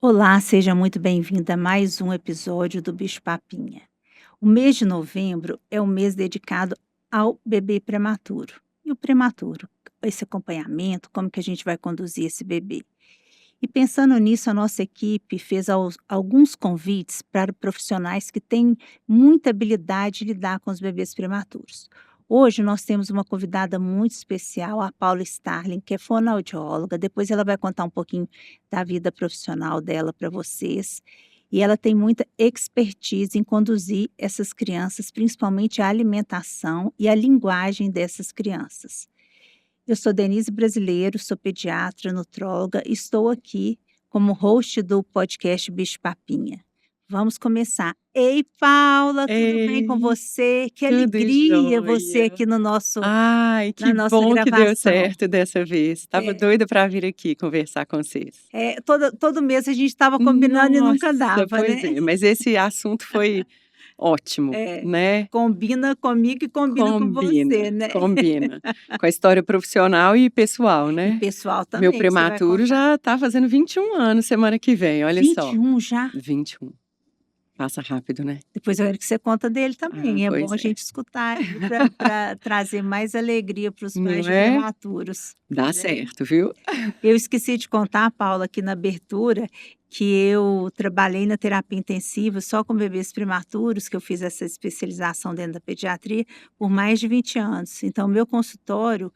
Olá, seja muito bem-vinda a mais um episódio do Bicho Papinha. O mês de novembro é o mês dedicado ao bebê prematuro. E o prematuro, esse acompanhamento, como que a gente vai conduzir esse bebê? E pensando nisso, a nossa equipe fez alguns convites para profissionais que têm muita habilidade de lidar com os bebês prematuros. Hoje nós temos uma convidada muito especial, a Paula Starling, que é fonoaudióloga. Depois ela vai contar um pouquinho da vida profissional dela para vocês. E ela tem muita expertise em conduzir essas crianças, principalmente a alimentação e a linguagem dessas crianças. Eu sou Denise Brasileiro, sou pediatra, nutróloga e estou aqui como host do podcast Bicho Papinha. Vamos começar. Ei, Paula, tudo bem com Ei, você? Que tudo alegria você jóia. aqui no nosso, Ai, na que nossa bom que deu gravação. certo dessa vez. Estava É, doida para vir aqui conversar com vocês. todo mês a gente estava combinando e nunca Nossa, dava, pois né? é, mas esse assunto foi ótimo, É, né? combina comigo e combina com você, Combina, né? combina. Com a história profissional e pessoal, E né? pessoal Meu também, que você vai prematuro contar. já está fazendo 21 anos semana que vem, olha só. 21 já? 21. Passa rápido, né? Depois eu quero que você conta dele Ah, também, é bom pois a é. gente escutar aí para trazer mais alegria para os pais Não de é? prematuros, Dá né. certo, viu? Eu esqueci de contar, Paula, aqui na abertura, que eu trabalhei na terapia intensiva só com bebês prematuros, que eu fiz essa especialização dentro da pediatria, por mais de 20 anos. Então, meu consultório,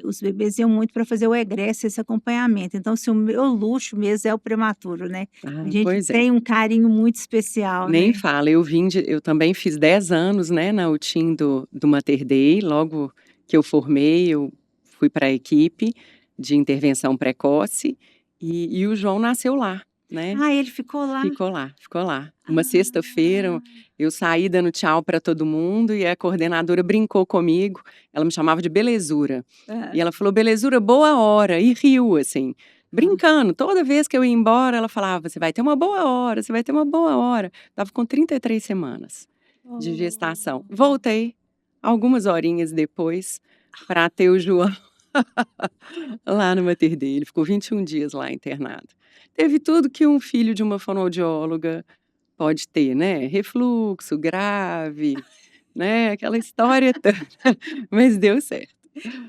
os bebês iam muito para fazer o egresso, esse acompanhamento. Então, assim, o meu luxo mesmo é o prematuro, né. A Ah, gente pois é. tem um carinho muito especial, Nem né. fala, eu também fiz 10 anos, né, na UTIM do Mater Dei, logo que eu formei, eu fui para a equipe de intervenção precoce, e o João nasceu lá, né, Ah, ele ficou lá? ficou lá, ficou lá. Uma sexta-feira, Ah. eu saí dando tchau para todo mundo e a coordenadora brincou comigo, ela me chamava de Belezura, Hã. e ela falou: "Belezura, boa hora", e riu, assim, Hã. brincando. Toda vez que eu ia embora, ela falava: "Você vai ter uma boa hora, você vai ter uma boa hora". Estava com 33 semanas de gestação. Oh. Voltei, algumas horinhas depois, para ter o João lá no Mater Dei. Ele ficou 21 dias lá internado. Teve tudo que um filho de uma fonoaudióloga pode ter, né, refluxo grave, né, aquela história toda, mas deu certo.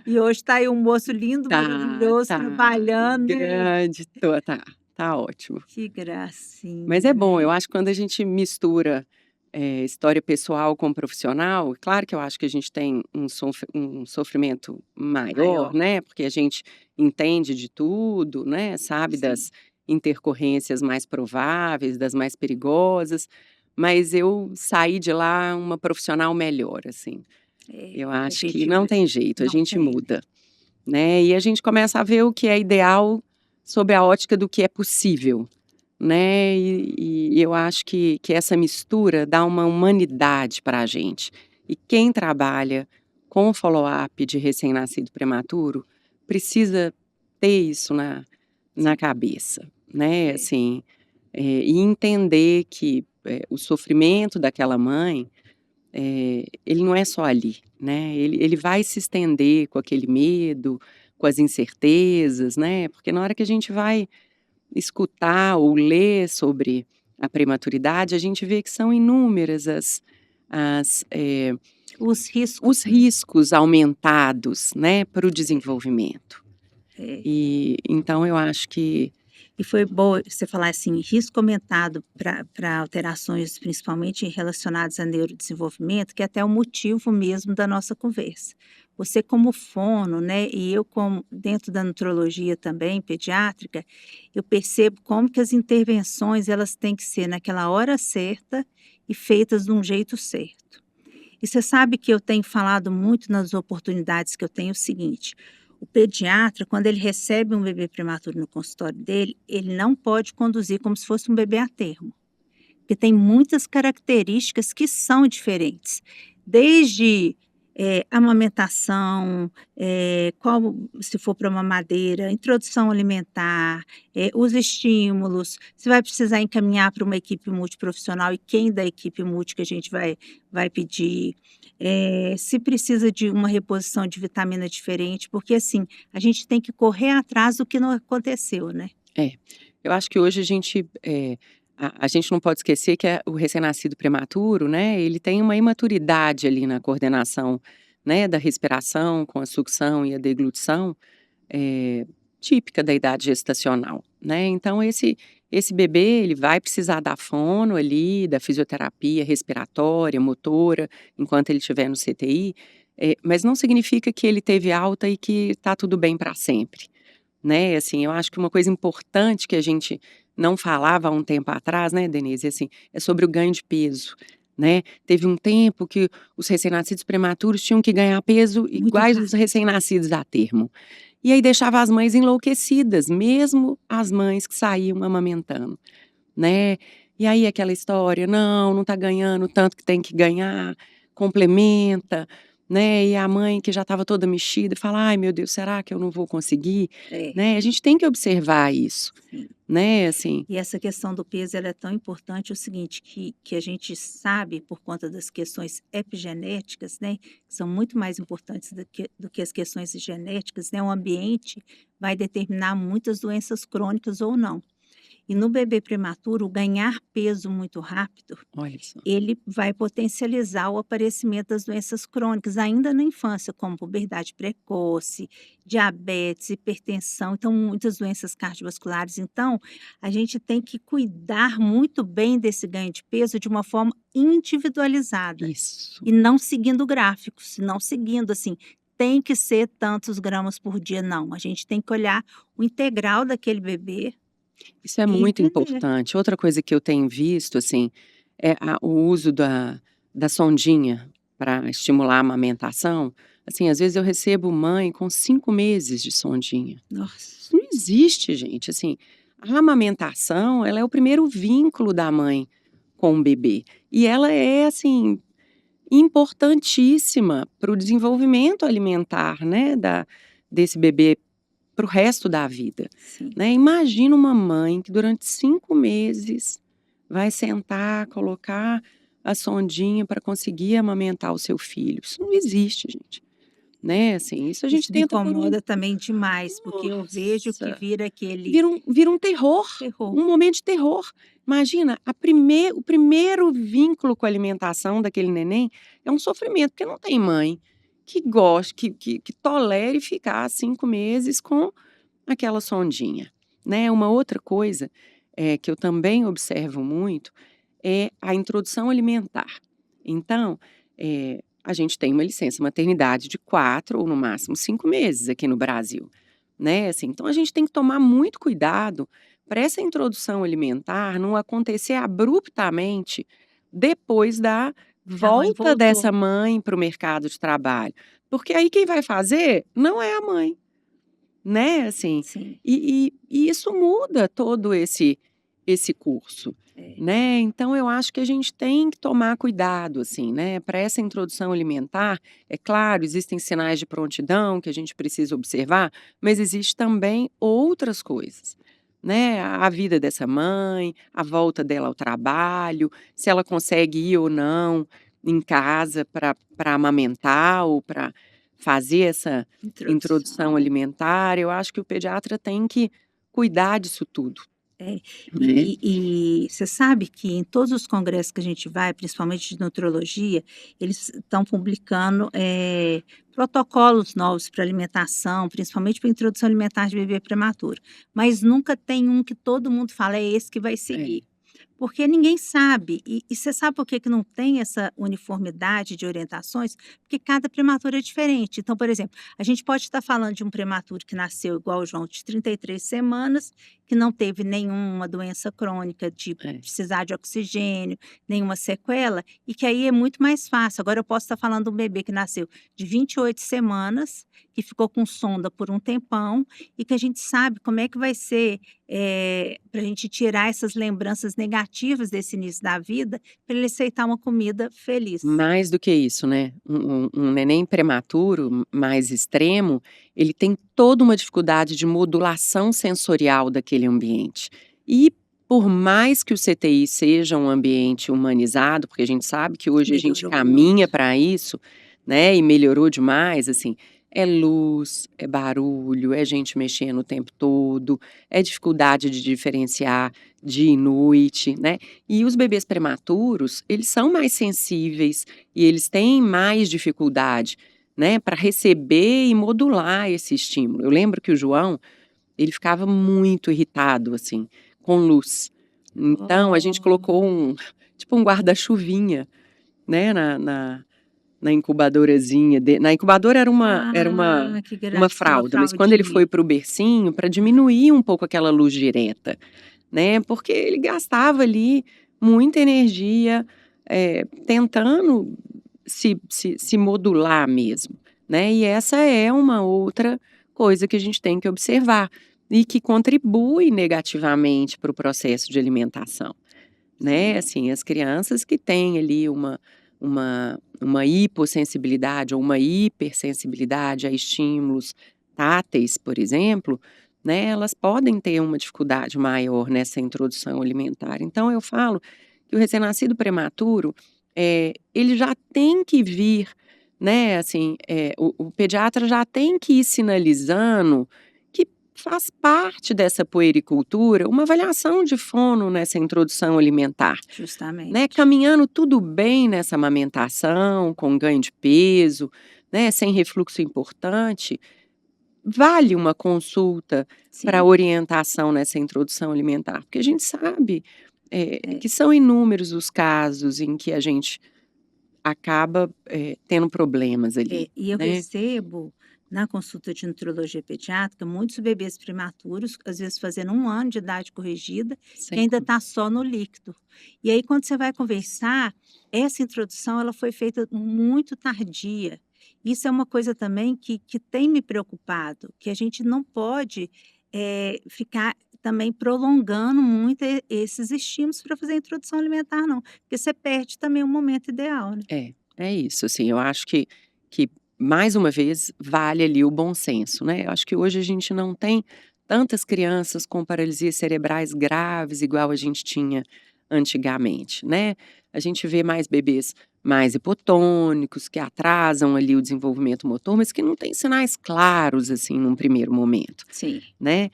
E hoje está aí um moço lindo, Tá, maravilhoso, tá, trabalhando e grande, tá ótimo. que Mas gracinha, é bom, né. eu acho que quando a gente mistura, história pessoal com profissional, claro que eu acho que a gente tem um sofrimento maior, Maior, né, porque a gente entende de tudo, né, sabe sim. das intercorrências mais prováveis, das mais perigosas, mas eu saí de lá uma profissional melhor, assim. É, Eu a acho que gente não vê. tem jeito, a Não gente tem, né. muda, né, e a gente começa a ver o que é ideal sob a ótica do que é possível. Né, e eu acho que essa mistura dá uma humanidade para a gente. E quem trabalha com follow-up de recém-nascido prematuro, precisa ter isso na Sim, cabeça, né, é. assim, e entender que, o sofrimento daquela mãe, ele não é só ali, né, ele vai se estender com aquele medo, com as incertezas, né, porque na hora que a gente vai escutar ou ler sobre a prematuridade, a gente vê que são inúmeras as, Os riscos, os né. riscos aumentados, né, para o desenvolvimento. É. E então eu acho que E foi bom você falar assim, risco aumentado para alterações, principalmente relacionadas a neurodesenvolvimento, que é até o motivo mesmo da nossa conversa. Você como fono, né, e eu como dentro da nutrologia também, pediátrica, eu percebo como que as intervenções elas têm que ser naquela hora certa e feitas de um jeito certo. E você sabe que eu tenho falado muito nas oportunidades que eu tenho o seguinte: o pediatra, quando ele recebe um bebê prematuro no consultório dele, ele não pode conduzir como se fosse um bebê a termo, porque tem muitas características que são diferentes, desde amamentação, qual se for para mamadeira, introdução alimentar, os estímulos, você vai precisar encaminhar para uma equipe multiprofissional e quem da equipe multi que a gente vai pedir, se precisa de uma reposição de vitamina diferente, porque assim, a gente tem que correr atrás do que não aconteceu, né. é, eu acho que hoje a gente não pode esquecer que o recém-nascido prematuro, né, ele tem uma imaturidade ali na coordenação, né, da respiração com a sucção e a deglutição, eh, típica da idade gestacional, né. Então esse bebê, ele vai precisar da fono ali, da fisioterapia respiratória, motora, enquanto ele estiver no CTI, mas não significa que ele teve alta e que está tudo bem para sempre, né. Assim, eu acho que uma coisa importante que a gente não falava há um tempo atrás, né, Denise, assim, é sobre o ganho de peso, né. Teve um tempo que os recém-nascidos prematuros tinham que ganhar peso Muito iguais os rápido. recém-nascidos a termo. E aí deixava as mães enlouquecidas, mesmo as mães que saíam amamentando, né. E aí aquela história: "Não, não tá ganhando o tanto que tem que ganhar, complementa", né. E a mãe que já estava toda mexida fala: "Ai meu Deus, será que eu não vou conseguir?", É, né. A gente tem que observar isso, sim. né, assim. E essa questão do peso ela é tão importante, o seguinte, que a gente sabe por conta das questões epigenéticas, né, que são muito mais importantes do que as questões genéticas, né, o ambiente vai determinar muitas doenças crônicas ou não. E no bebê prematuro, o ganhar peso muito rápido, Olha só. ele vai potencializar o aparecimento das doenças crônicas ainda na infância, como puberdade precoce, diabetes, hipertensão, então muitas doenças cardiovasculares. Então, a gente tem que cuidar muito bem desse ganho de peso de uma forma individualizada Isso. e não seguindo gráficos, não seguindo assim, tem que ser tantos gramas por dia, não. A gente tem que olhar o integral daquele bebê Isso é e muito entender. importante. Outra coisa que eu tenho visto, assim, é o uso da sondinha para estimular a amamentação. Assim, às vezes eu recebo mãe com 5 meses de sondinha. Nossa. Isso não existe, gente, assim, a amamentação, ela é o primeiro vínculo da mãe com o bebê, e ela é, assim, importantíssima para o desenvolvimento alimentar, né, desse bebê para o resto da vida, Sim. né. Imagina uma mãe que durante 5 meses vai sentar, colocar a sondinha para conseguir amamentar o seu filho. Isso não existe, gente, né, assim, isso a gente Isso me tenta por um incomoda também demais, porque eu vejo que nossa, vira aquele vira um terror, terror. um momento de terror. Imagina, o primeiro vínculo com a alimentação daquele neném é um sofrimento, porque não tem mãe que goste, que tolere ficar 5 meses com aquela sondinha, né. Uma outra coisa, que eu também observo muito, é a introdução alimentar. Então, a gente tem uma licença maternidade de 4 ou no máximo 5 meses aqui no Brasil, né, assim, então a gente tem que tomar muito cuidado para essa introdução alimentar não acontecer abruptamente depois da A mãe volta voltou. dessa mãe para o mercado de trabalho, porque aí quem vai fazer não é a mãe. Né, assim, Sim, e isso muda todo esse curso, é. né. Então eu acho que a gente tem que tomar cuidado, assim, né, para essa introdução alimentar, é claro, existem sinais de prontidão que a gente precisa observar, mas existe também outras coisas, né, a vida dessa mãe, a volta dela ao trabalho, se ela consegue ir ou não em casa para amamentar ou para fazer essa introdução Introdução. alimentar. Eu acho que o pediatra tem que cuidar disso tudo, É. né. E você sabe que em todos os congressos que a gente vai, principalmente de nutrologia, eles estão publicando, protocolos novos para alimentação, principalmente para introdução alimentar de bebê prematuro, mas nunca tem um que todo mundo fala: "É esse que vai É, seguir". Porque ninguém sabe. E você sabe por que que não tem essa uniformidade de orientações? Porque cada prematuro é diferente. Então, por exemplo, a gente pode estar falando de um prematuro que nasceu igual o João, de 33 semanas, que não teve nenhuma doença crônica de é. precisar de oxigênio, nenhuma sequela, e que aí é muito mais fácil. Agora eu posso estar falando de um bebê que nasceu de 28 semanas, que ficou com sonda por um tempão, e que a gente sabe como é que vai ser para a gente tirar essas lembranças negativas desse início da vida, para ele aceitar uma comida feliz. Mais do que isso, né, um neném prematuro mais extremo, ele tem toda uma dificuldade de modulação sensorial daquele ambiente. E por mais que o CTI seja um ambiente humanizado, porque a gente sabe que hoje a gente Melhorou caminha muito. para isso, né, e melhorou demais, assim, É luz, é barulho, é gente mexendo o tempo todo, é dificuldade de diferenciar dia e noite, né. E os bebês prematuros, eles são mais sensíveis e eles têm mais dificuldade, né, para receber e modular esse estímulo. Eu lembro que o João, ele ficava muito irritado, assim, com luz. Então a gente Oh. colocou tipo um guarda-chuvinha, né, na incubadorazinha de na incubadora era Que uma gracinha, uma fralda, mas quando ele fraldinha. foi para o bercinho, para diminuir um pouco aquela luz direta, né, porque ele gastava ali muita energia, tentando se modular mesmo, né, e essa é uma outra coisa que a gente tem que observar, e que contribui negativamente para o processo de alimentação. Né, Sim. assim, as crianças que têm ali uma hipossensibilidade ou uma hipersensibilidade a estímulos táteis, por exemplo, né, elas podem ter uma dificuldade maior nessa introdução alimentar. Então eu falo que o recém-nascido prematuro, ele já tem que vir, né, assim, o pediatra já tem que ir sinalizando que faz parte dessa puericultura uma avaliação de fono nessa introdução alimentar, né, Justamente. caminhando tudo bem nessa amamentação, com ganho de peso, né, sem refluxo importante, vale uma consulta para Sim. orientação nessa introdução alimentar, porque a gente sabe, É. que são inúmeros os casos em que a gente acaba, tendo problemas ali, E eu né. recebo, na consulta de nutrologia pediátrica, muitos bebês prematuros, às vezes fazendo 1 ano de idade corrigida, que ainda Sim. está só no líquido. E aí quando você vai conversar, essa introdução ela foi feita muito tardia. Isso é uma coisa também que tem me preocupado, que a gente não pode, ficar também prolongando muito esses estímulos para fazer a introdução alimentar não, porque você perde também o momento ideal, né. É isso, assim, eu acho que mais uma vez vale ali o bom senso, né, eu acho que hoje a gente não tem tantas crianças com paralisias cerebrais graves igual a gente tinha antigamente, né. A gente vê mais bebês mais hipotônicos, que atrasam ali o desenvolvimento motor, mas que não têm sinais claros, assim, num primeiro momento, Sim. né.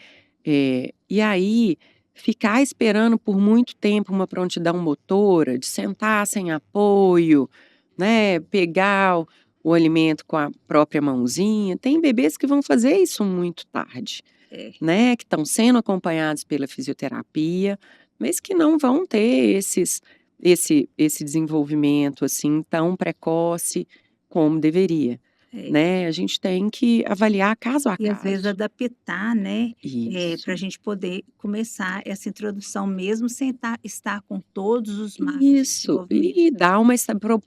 E aí, ficar esperando por muito tempo uma prontidão motora, de sentar sem apoio, né, pegar o alimento com a própria mãozinha, tem bebês que vão fazer isso muito tarde, É. né, que estão sendo acompanhados pela fisioterapia, mas que não vão ter esse desenvolvimento, assim, tão precoce como deveria, É. né. A gente tem que avaliar caso a E às vezes caso. adaptar, né, para a Isso. gente poder começar essa introdução mesmo sem estar com todos os marcos de Isso, desenvolvimento. e dar uma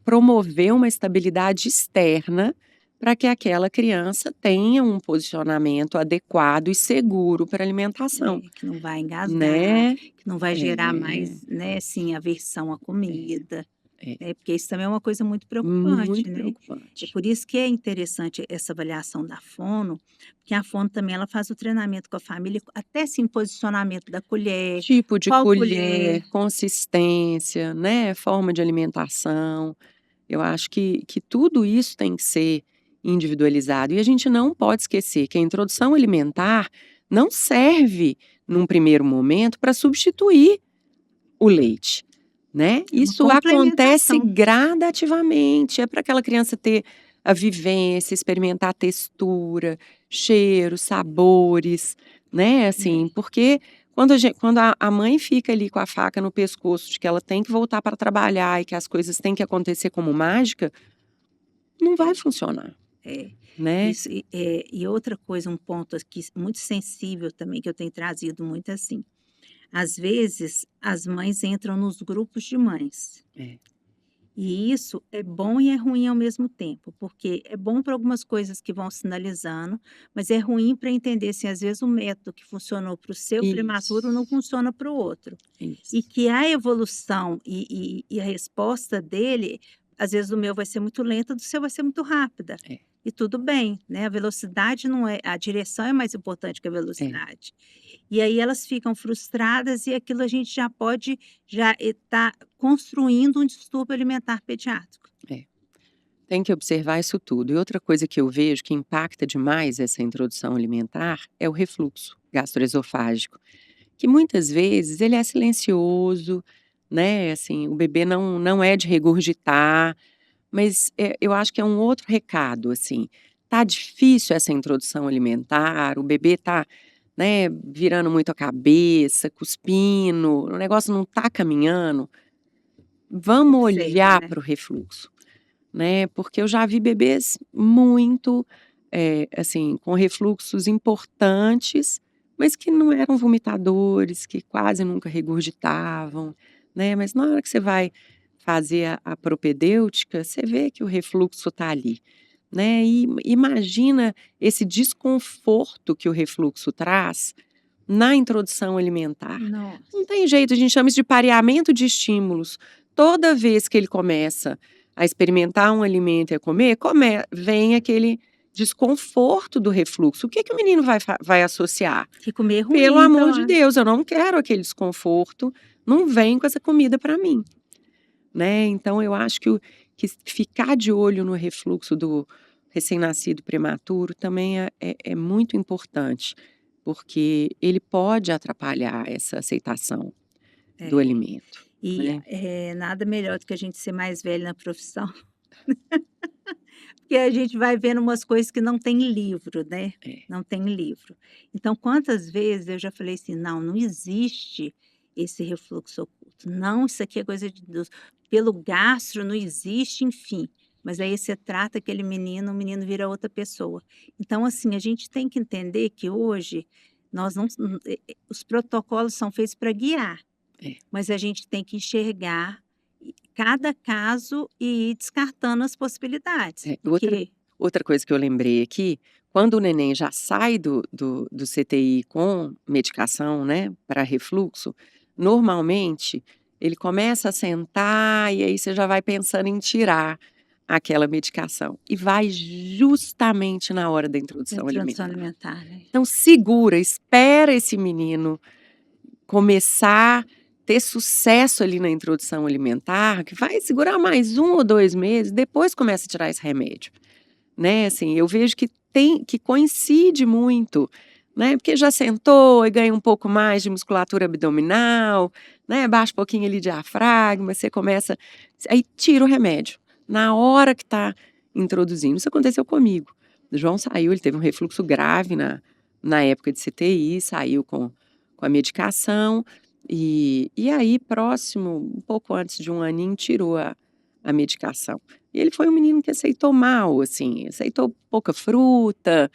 promover uma estabilidade externa, para que aquela criança tenha um posicionamento adequado e seguro para alimentação, Que não vai engasgar, né. que não vai gerar É, mais, né, assim, aversão à comida, é, né, porque isso também é uma coisa muito preocupante, muito né. É preocupante. por isso que é interessante essa avaliação da fono, porque a fono também ela faz o treinamento com a família, até assim, posicionamento da colher, Tipo de qual colher. colher, consistência, né, forma de alimentação. Eu acho que tudo isso tem que ser individualizado e a gente não pode esquecer que a introdução alimentar não serve, num primeiro momento, para substituir o leite, né. É uma Isso acontece complementação. gradativamente, é para aquela criança ter a vivência, experimentar a textura, cheiros, sabores, né, É, assim, porque quando a mãe fica ali com a faca no pescoço de que ela tem que voltar para trabalhar e que as coisas têm que acontecer como mágica, não vai é, funcionar, é. né. Isso e outra coisa, um ponto aqui muito sensível também que eu tenho trazido muito, assim, às vezes as mães entram nos grupos de mães. É, E isso é bom e é ruim ao mesmo tempo, porque é bom para algumas coisas que vão sinalizando, mas é ruim para entender se às vezes o método que funcionou para o seu prematuro não isso, funciona para o outro. E isso. que a evolução e a resposta dele, às vezes o meu vai ser muito lenta, do seu vai ser muito rápida. É, E tudo bem, né? A velocidade não é, a direção é mais importante que a é. velocidade. E aí elas ficam frustradas e aquilo a gente já pode já estar construindo um distúrbio alimentar pediátrico. É. Tem que observar isso tudo. E outra coisa que eu vejo que impacta demais essa introdução alimentar é o refluxo gastroesofágico, que muitas vezes ele é silencioso, né, assim, o bebê não é de regurgitar, mas, eu acho que é um outro recado, assim, tá difícil essa introdução alimentar, o bebê tá, né, virando muito a cabeça, cuspindo, o negócio não tá caminhando, vamos Observa, olhar né. para o refluxo. Né, porque eu já vi bebês muito, assim, com refluxos importantes, mas que não eram vomitadores, que quase nunca regurgitavam, né, mas na hora que você vai fazer a propedêutica, você vê que o refluxo está ali, né, e imagina esse desconforto que o refluxo traz na introdução alimentar. Não Nossa. tem jeito, a gente chama isso de pareamento de estímulos. Toda vez que ele começa a experimentar um alimento e a comer, vem aquele desconforto do refluxo. O que que o menino vai associar? Que comer Pelo ruim amor de então, Deus, eu não quero aquele desconforto, não vem com essa comida para mim, né. Então eu acho que ficar de olho no refluxo do recém-nascido prematuro também é muito importante, porque ele pode atrapalhar essa aceitação do é. alimento, E, né. nada melhor do que a gente ser mais velho na profissão, porque a gente vai vendo umas coisas que não tem livro, né, É. não tem livro. Então quantas vezes eu já falei assim: "Não, não existe esse refluxo oculto, não, isso aqui é coisa de Deus, pelo gastro não existe", enfim. Mas aí você trata aquele menino, o menino vira outra pessoa. Então assim, a gente tem que entender que hoje nós não os protocolos são feitos para guiar. É. Mas a gente tem que enxergar cada caso e ir descartando as possibilidades, É, porque outra coisa que eu lembrei aqui, quando o neném já sai do CTI com medicação, né, para refluxo, normalmente ele começa a sentar e aí você já vai pensando em tirar aquela medicação, e vai justamente na hora da a introdução introdução alimentar. alimentar, né. Então segura, espera esse menino começar, ter sucesso ali na introdução alimentar, que vai segurar mais 1 ou 2 meses, depois começa a tirar esse remédio, né, assim, eu vejo que coincide muito, né, porque já sentou e ganha um pouco mais de musculatura abdominal, né, baixa um pouquinho ali diafragma, você começa aí tira o remédio, na hora que tá introduzindo. Isso aconteceu comigo. O João saiu, ele teve um refluxo grave na época de CTI, saiu com a medicação, e aí próximo, um pouco antes de 1 aninho, tirou a medicação. E ele foi um menino que aceitou mal, assim, aceitou pouca fruta,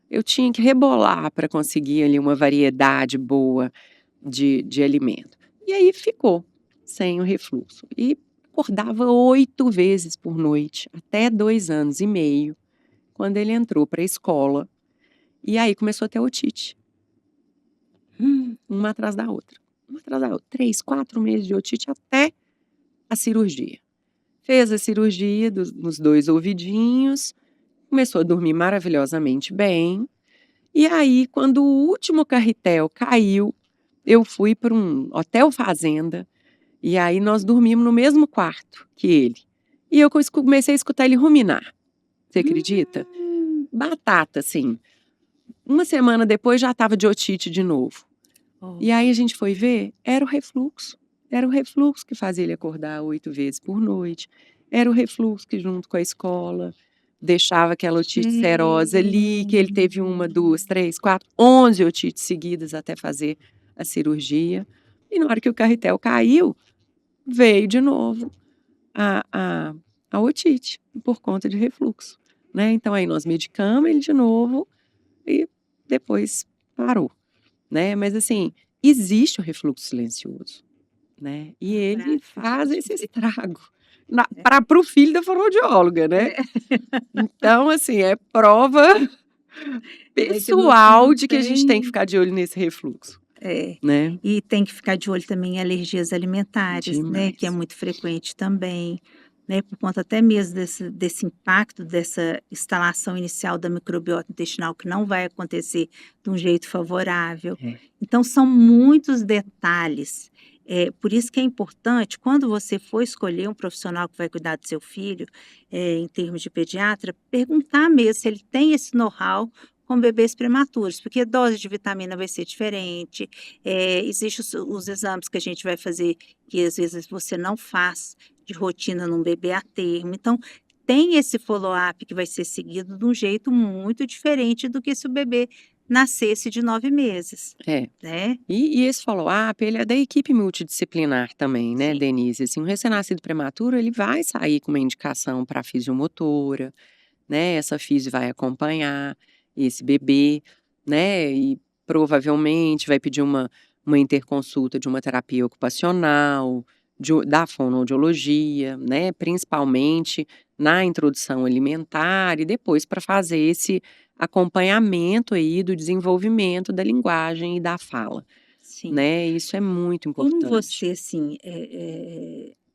eu tinha que rebolar para conseguir ali uma variedade boa de alimento. E aí ficou sem o refluxo. E acordava 8 vezes por noite, até 2 anos e meio, quando ele entrou para a escola, e aí começou a ter otite. Uma atrás da outra, uma atrás da outra, 3, 4 meses de otite até a cirurgia. Fez a cirurgia nos 2 ouvidinhos, começou a dormir maravilhosamente bem, e aí quando o último carretel caiu, eu fui para um hotel fazenda, e aí nós dormimos no mesmo quarto que ele. E eu comecei a escutar ele ruminar, você acredita? Hum. Batata, assim. Uma semana depois já estava de otite de novo. Oh, E aí a gente foi ver, era o refluxo que fazia ele acordar 8 vezes por noite, era o refluxo que junto com a escola, deixava aquela otite serosa ali, que ele teve 1, 2, 3, 4, 11 otites seguidas até fazer a cirurgia, e na hora que o carretel caiu, veio de novo a a a otite, por conta de refluxo, né, então aí nós medicamos ele de novo, e depois parou. Né, mas assim, existe o refluxo silencioso, né, e na ele prática a faz gente esse vê. estrago É, para o filho da fonoaudióloga, né. é, Então assim, é prova é que não pessoal de que a gente tem que tem ficar de olho nesse refluxo, é, né. e tem que ficar de olho também em alergias alimentares, né, que é Demais. muito frequente também, né, por conta até mesmo desse impacto, dessa instalação inicial da microbiota intestinal que não vai acontecer de um jeito favorável. É. Então são muitos detalhes, Por isso que é importante, quando você for escolher um profissional que vai cuidar do seu filho, em termos de pediatra, perguntar mesmo se ele tem esse know-how com bebês prematuros, porque a dose de vitamina vai ser diferente, existe os exames que a gente vai fazer, que às vezes você não faz de rotina num bebê a termo. Então, tem esse follow-up que vai ser seguido de um jeito muito diferente do que se o bebê nascesse de 9 meses, É. né. E esse follow-up, ele é da equipe multidisciplinar também, né, Sim, Denise? Assim, um recém-nascido prematuro, ele vai sair com uma indicação para fisiomotora, né? Essa fisio vai acompanhar esse bebê, né? E provavelmente vai pedir uma interconsulta de uma terapia ocupacional, da fonoaudiologia, né? Principalmente na introdução alimentar e depois para fazer esse acompanhamento aí do desenvolvimento da linguagem e da fala, sim. né? Isso é muito Como importante. você, assim,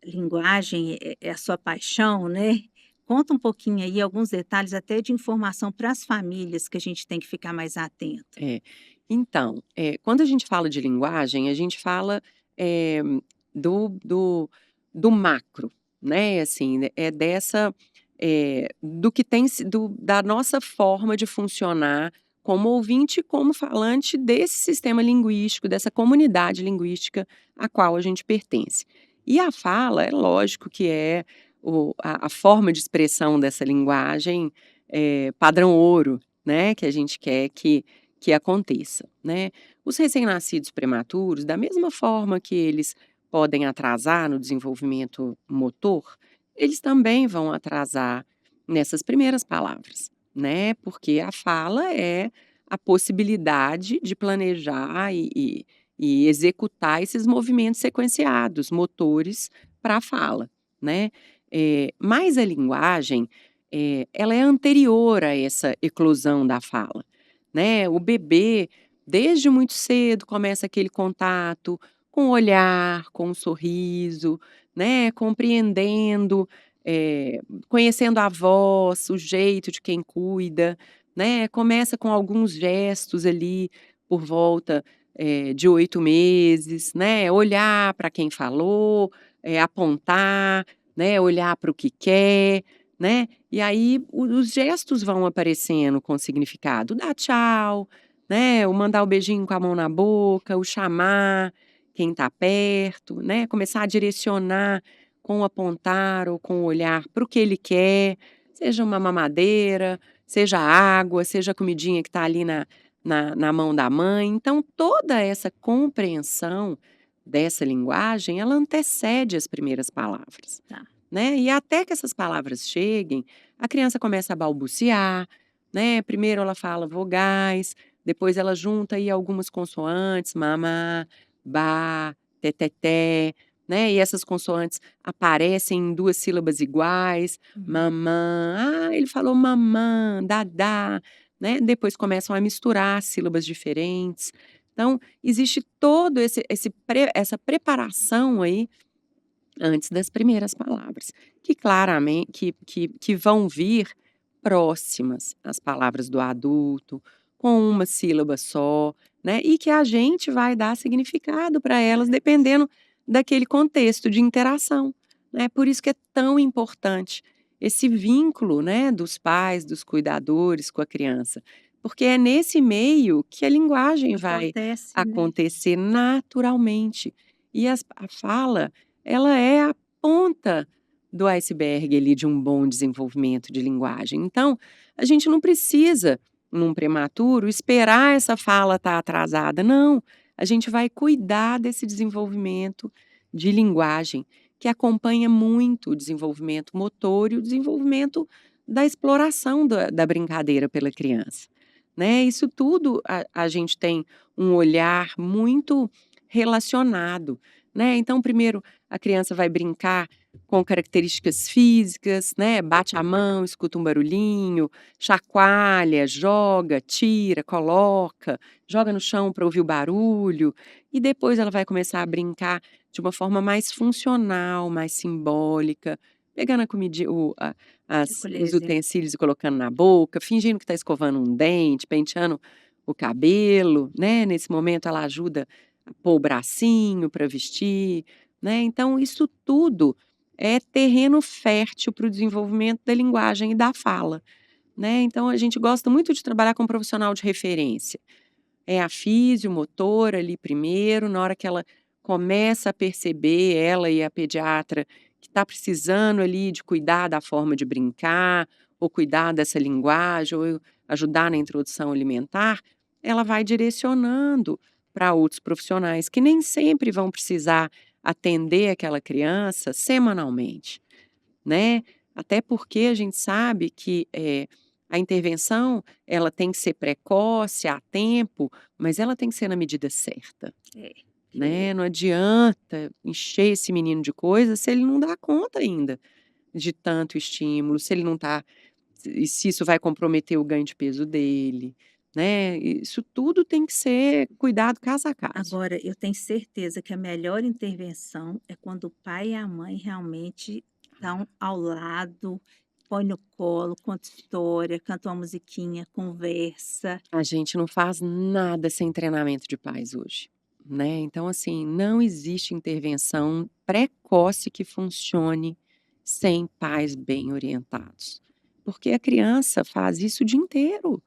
linguagem é a sua paixão, né, conta um pouquinho aí alguns detalhes até de informação para as famílias que a gente tem que ficar mais atento. É. Então, quando a gente fala de linguagem, a gente fala, eh, do do do macro, né, assim, né, do que tem da nossa forma de funcionar como ouvinte e como falante desse sistema linguístico, dessa comunidade linguística a qual a gente pertence. E a fala, é lógico que é a forma de expressão dessa linguagem, padrão ouro, né, que a gente quer que aconteça, né. Os recém-nascidos prematuros, da mesma forma que eles podem atrasar no desenvolvimento motor, eles também vão atrasar nessas primeiras palavras, né, porque a fala é a possibilidade de planejar e executar esses movimentos sequenciados, motores para a fala, né. Mas a linguagem, ela é anterior a essa eclosão da fala, né. O bebê, desde muito cedo, começa aquele contato com o olhar, com o sorriso, né, compreendendo, conhecendo a voz, o jeito de quem cuida, né, começa com alguns gestos ali por volta, de 8 meses, né, olhar para quem falou, apontar, né, olhar para o que quer, né. E aí os gestos vão aparecendo com significado, dar tchau, né, o mandar o beijinho com a mão na boca, o chamar quem está perto, né, começar a direcionar com o apontar ou com o olhar para o que ele quer, seja uma mamadeira, seja água, seja a comidinha que está ali na mão da mãe. Então toda essa compreensão dessa linguagem, ela antecede as primeiras palavras, Tá. né, e até que essas palavras cheguem, a criança começa a balbuciar, né, primeiro ela fala vogais, depois ela junta aí algumas consoantes, mamá, ba, teteté, né, e essas consoantes aparecem em 2 sílabas iguais, Uhum. mamã, "ah, ele falou mamã, dadá", né, depois começam a misturar sílabas diferentes. Então, existe todo essa preparação aí antes das primeiras palavras, que claramente que vão vir próximas às palavras do adulto, com uma sílaba só, né, e que a gente vai dar significado para elas dependendo daquele contexto de interação, né. Por isso que é tão importante esse vínculo, né, dos pais, dos cuidadores com a criança, porque é nesse meio que a linguagem vai Acontece, né. acontecer naturalmente. E a fala, ela é a ponta do iceberg ali de um bom desenvolvimento de linguagem. Então, a gente não precisa, num prematuro, esperar essa fala estar atrasada, não. A gente vai cuidar desse desenvolvimento de linguagem, que acompanha muito o desenvolvimento motor e o desenvolvimento da exploração da brincadeira pela criança, né. Isso tudo a gente tem um olhar muito relacionado, né. Então primeiro a criança vai brincar com características físicas, né, bate a mão, escuta um barulhinho, chacoalha, joga, tira, coloca, joga no chão para ouvir o barulho, e depois ela vai começar a brincar de uma forma mais funcional, mais simbólica, pegando a comidi o a A as os colherzinha. utensílios e colocando na boca, fingindo que está escovando um dente, penteando o cabelo, né, nesse momento ela ajuda pôr o bracinho para vestir, né. Então isso tudo é terreno fértil para o desenvolvimento da linguagem e da fala, né. Então a gente gosta muito de trabalhar com um profissional de referência. É a fisiomotora ali primeiro, na hora que ela começa a perceber, ela e a pediatra, que está precisando ali de cuidar da forma de brincar, ou cuidar dessa linguagem, ou ajudar na introdução alimentar, ela vai direcionando para outros profissionais que nem sempre vão precisar atender aquela criança semanalmente, né. Até porque a gente sabe que, a intervenção, ela tem que ser precoce, a tempo, mas ela tem que ser na medida certa, É, que né. Não adianta encher esse menino de coisas se ele não dá conta ainda de tanto estímulo, se ele não tá e se isso vai comprometer o ganho de peso dele, né. Isso tudo tem que ser cuidado caso a caso. agora eu tenho certeza que a melhor intervenção é quando o pai e a mãe realmente estão ao lado, põe no colo, conta história, canta uma musiquinha, conversa. A gente não faz nada sem treinamento de pais hoje, né. Então, assim, não existe intervenção precoce que funcione sem pais bem orientados, porque a criança faz isso o dia inteiro,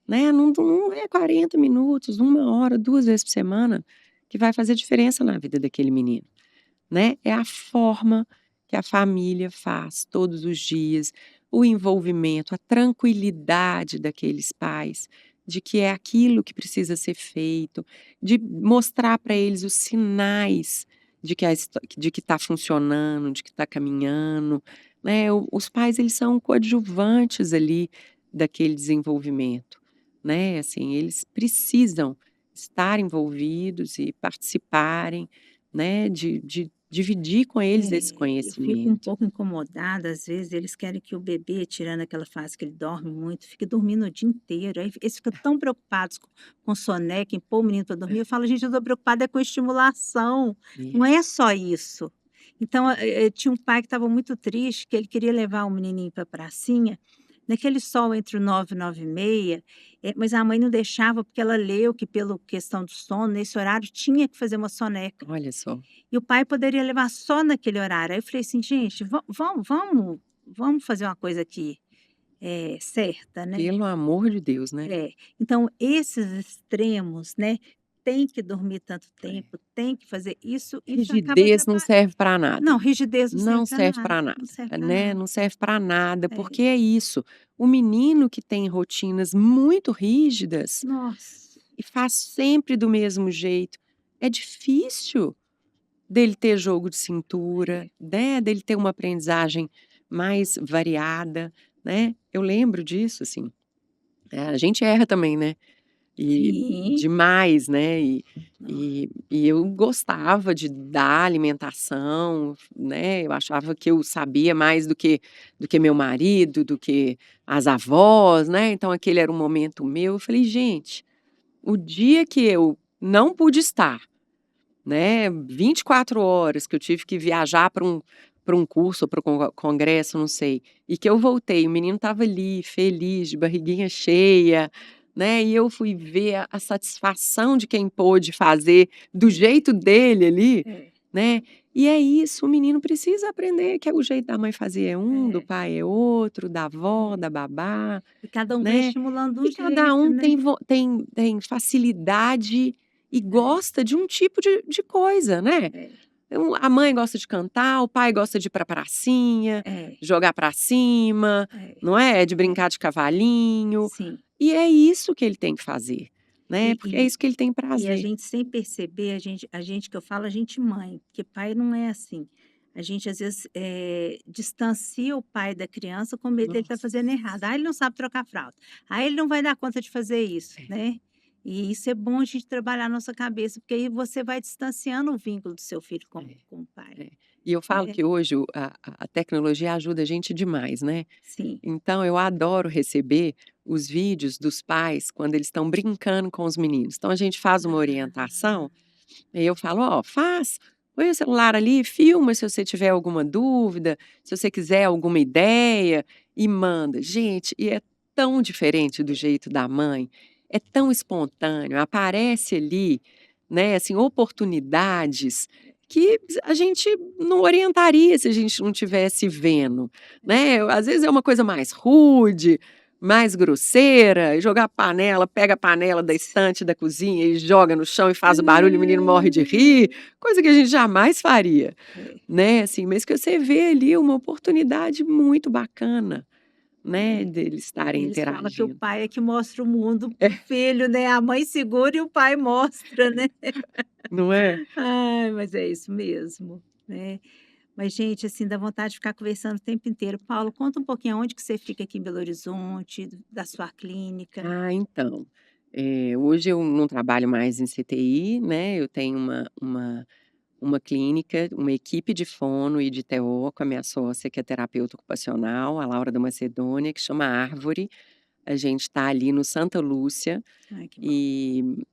né, não é 40 minutos, 1 hora, 2 vezes por semana que vai fazer diferença na vida daquele menino, né. É a forma que a família faz todos os dias, o envolvimento, a tranquilidade daqueles pais, de que é aquilo que precisa ser feito, de mostrar para eles os sinais de que está funcionando, de que está caminhando, né. Os pais, eles são coadjuvantes ali daquele desenvolvimento, né, assim, eles precisam estar envolvidos e participarem, né, de dividir com eles esse Eu fico um conhecimento. pouco incomodada, às vezes eles querem que o bebê, tirando aquela fase que ele dorme muito, fique dormindo o dia inteiro, aí eles ficam tão preocupados com soneca, em pôr o menino para dormir, eu falo: "Gente, eu estou preocupada é com estimulação, não É. é só isso". Então, tinha um pai que estava muito triste, que ele queria levar o menininho para a pracinha, naquele sol entre o 9 e 9h30, mas a mãe não deixava, porque ela leu que pela questão do sono, nesse horário tinha que fazer uma soneca. Olha só, E o pai poderia levar só naquele horário. Aí eu falei assim: "Gente, vamos fazer uma coisa aqui, certa, né". pelo amor de Deus, né. É. Então esses extremos, né, tem que dormir tanto É. tempo, tem que fazer isso acaba Rigidez não atrapalhando. serve para nada. Não, rigidez não serve Não para serve nada, para não nada, serve para né, nada. não serve para nada, porque É. é isso, o menino que tem rotinas muito rígidas Nossa. e faz sempre do mesmo jeito, é difícil dele ter jogo de cintura, É. né, dele ter uma aprendizagem mais variada, né. Eu lembro disso, assim, a gente erra também, né. E Sim. demais, né, Não. e eu gostava de dar alimentação, né, eu achava que eu sabia mais do que meu marido, do que as avós, né, então aquele era um momento meu, eu falei: "Gente, o dia que eu não pude estar, né, 24 horas que eu tive que viajar para um curso, para um congresso, não sei, e que eu voltei, o menino estava ali feliz, de barriguinha cheia, né, e eu fui ver a satisfação de quem pôde fazer do jeito dele ali, É, né, e é isso, o menino precisa aprender que o jeito da mãe fazer é um, do é, pai é outro, da avó, é. da babá, E cada um vai né, estimulando e um cada jeito, um né. tem facilidade e É, gosta de um tipo de coisa, né. é, Então, a mãe gosta de cantar, o pai gosta de ir pra pracinha, é, jogar pra cima, é, não é, de é. brincar de cavalinho, Sim. e é isso que ele tem que fazer, né, E porque é e isso que ele tem e a prazer. gente sem perceber, a gente que eu falo, a gente mãe, porque pai não é assim. A gente às vezes, distancia o pai da criança com medo dele estar Nossa, fazendo errado. "Ah, ele não sabe trocar fralda. Ah, ele não vai dar conta de fazer isso", é, né. E isso é bom a gente trabalhar a nossa cabeça, porque aí você vai distanciando o vínculo do seu filho com é, com o pai, é. E eu falo né. que hoje a tecnologia ajuda a gente demais, né. Sim. Então eu adoro receber os vídeos dos pais quando eles estão brincando com os meninos. Então a gente faz uma orientação, e eu falo: "Ó, põe o celular ali, filma se você tiver alguma dúvida, se você quiser alguma ideia e manda". Gente, e é tão diferente do jeito da mãe, é tão espontâneo, aparece ali, né, assim, oportunidades que a gente não orientaria se a gente não tivesse vendo, né. Às vezes é uma coisa mais rude, mais grosseira, jogar a panela, pega a panela da estante da cozinha e joga no chão e faz o barulho e o menino morre de rir, coisa que a gente jamais faria, É, né, assim, mas que você vê ali uma oportunidade muito bacana, né, é. deles estarem Eles falam que o interagindo. pai é que mostra o mundo para o filho, né, a mãe segura e o pai mostra, né. Não é? Ai, mas é isso mesmo, né. Mas gente, assim, dá vontade de ficar conversando o tempo inteiro. Paulo, conta um pouquinho aonde que você fica aqui em Belo Horizonte, da sua clínica? Ah, então, hoje eu não trabalho mais em CTI, né, eu tenho uma clínica, uma equipe de fono e de TO com a minha sócia, que é terapeuta ocupacional, a Laura da Macedônia, que chama Árvore. A gente está ali no Santa Lúcia Ai, que bom.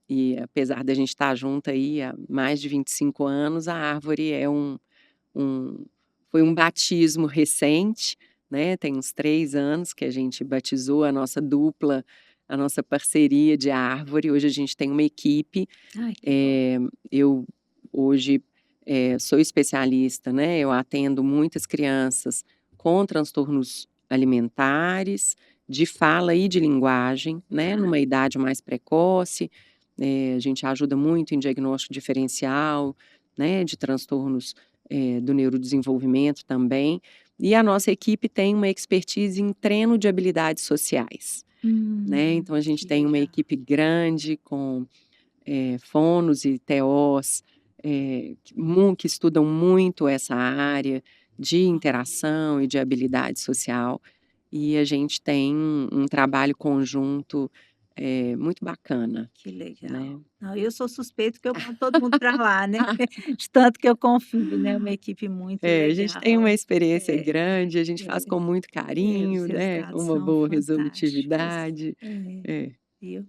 e apesar da gente estar junto aí há mais de 25 anos, a Árvore é um foi um batismo recente, né, tem uns 3 anos que a gente batizou a nossa dupla, a nossa parceria de árvore. Hoje a gente tem uma equipe, Ai, que bom. eh, eu hoje, sou especialista, né, eu atendo muitas crianças com transtornos alimentares, de fala e de linguagem, né, Tá. numa idade mais precoce, a gente ajuda muito em diagnóstico diferencial, né, de transtornos do neurodesenvolvimento também. E a nossa equipe tem uma expertise em treino de habilidades sociais, né. Então a gente Que tem uma legal. equipe grande com, fonos e TOs, que estudam muito essa área de interação e de habilidade social, e a gente tem um trabalho conjunto, muito bacana, Que legal. né. Não, eu sou suspeito que eu mando todo mundo para lá, né, de tanto que eu confio, né, uma equipe muito É, a gente tem legal. uma experiência É, grande, a gente faz é, com muito os carinho, né, com resultados uma são boa fantásticos. resolutividade. É, É. viu.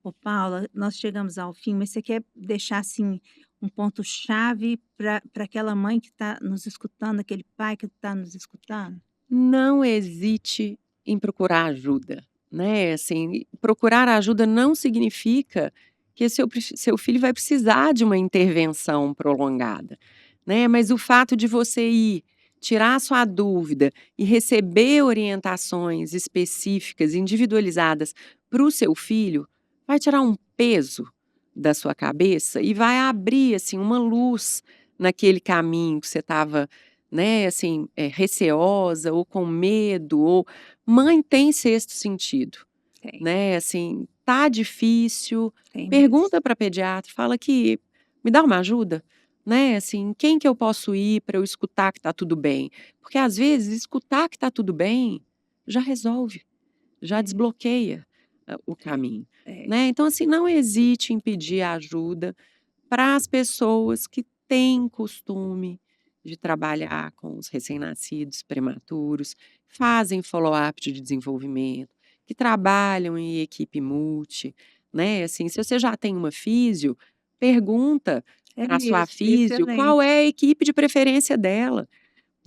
Ô Paula, nós chegamos ao fim, mas você quer deixar, assim, um ponto-chave para aquela mãe que está nos escutando, aquele pai que está nos escutando? Não hesite em procurar ajuda, né, assim, procurar ajuda não significa que seu filho vai precisar de uma intervenção prolongada, né, mas o fato de você ir, tirar a sua dúvida e receber orientações específicas, individualizadas para o seu filho, vai tirar um peso da sua cabeça e vai abrir, assim, uma luz naquele caminho que você estava, né, assim, receosa ou com medo, ou mãe tem sexto sentido, Tem, né, assim, tá difícil, tem mesmo. pergunta para pediatra, fala que me dá uma ajuda, né, assim, quem que eu posso ir para eu escutar que tá tudo bem? Porque às vezes escutar que tá tudo bem já resolve, já É, desbloqueia, o é, caminho, é. né. Então assim, não hesite em pedir ajuda para as pessoas que têm costume de trabalhar com os recém-nascidos prematuros, fazem follow-up de desenvolvimento, que trabalham em equipe multi, né, assim, se você já tem uma físio, pergunta É para a sua mesmo, físio qual excelente. é a equipe de preferência dela,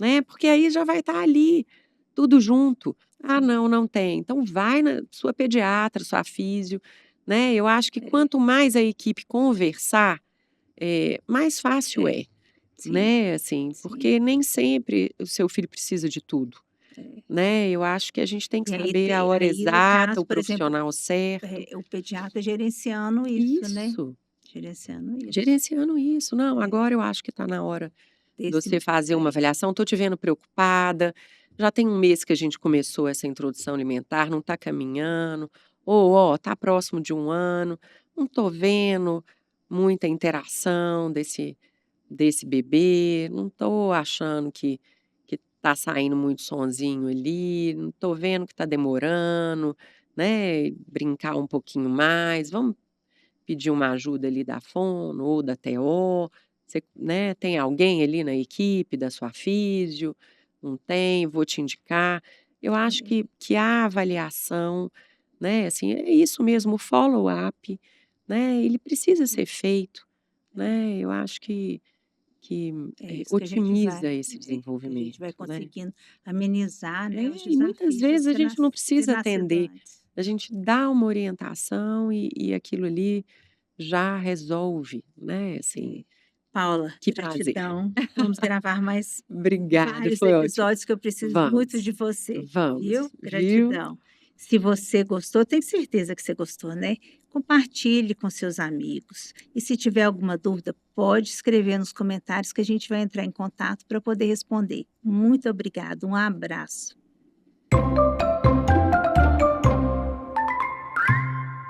né, porque aí já vai estar ali, tudo junto. "Ah Sim, não, não tem", então vai na sua pediatra, sua físio, né, eu acho que é, quanto mais a equipe conversar, mais fácil é. é, Sim, né, assim, sim, porque nem sempre o seu filho precisa de tudo, é. né, eu acho que a gente tem que E aí saber a tem hora aí no exata, caso, o por exemplo, profissional certo. o pediatra gerenciando isso, né, Isso, gerenciando isso. gerenciando isso. "Não, É, agora eu acho que está na hora de desse você fazer uma é, avaliação, estou te vendo preocupada, já tem um mês que a gente começou essa introdução alimentar, não está caminhando", ou "Ó, está próximo de 1 ano, não estou vendo muita interação desse bebê, não tô achando que tá saindo muito sonzinho ali, não tô vendo que tá demorando, né, brincar um pouquinho mais, vamos pedir uma ajuda ali da fono ou da TO, você, né, tem alguém ali na equipe da sua físio? Não tem? Vou te indicar". Eu acho é, que a avaliação, né, assim, é isso mesmo, o follow-up, né, ele precisa ser feito, é. né, eu acho que, É isso otimiza esse que a gente vai desenvolvimento, né. conseguindo amenizar, né, os E muitas desafios de vezes a ser gente não ter precisa nascido atender, antes. a gente dá uma orientação e aquilo ali, já resolve, né, assim, Paula, que prazer. gratidão. Vamos gravar mais Obrigada, vários foi ótimo. episódios que eu preciso muito Vamos, de você, viu? vamos, viu? Gratidão. Se você gostou, tenho certeza que você gostou, né? Compartilhe com seus amigos. E se tiver alguma dúvida, pode escrever nos comentários que a gente vai entrar em contato para poder responder. Muito obrigada, um abraço.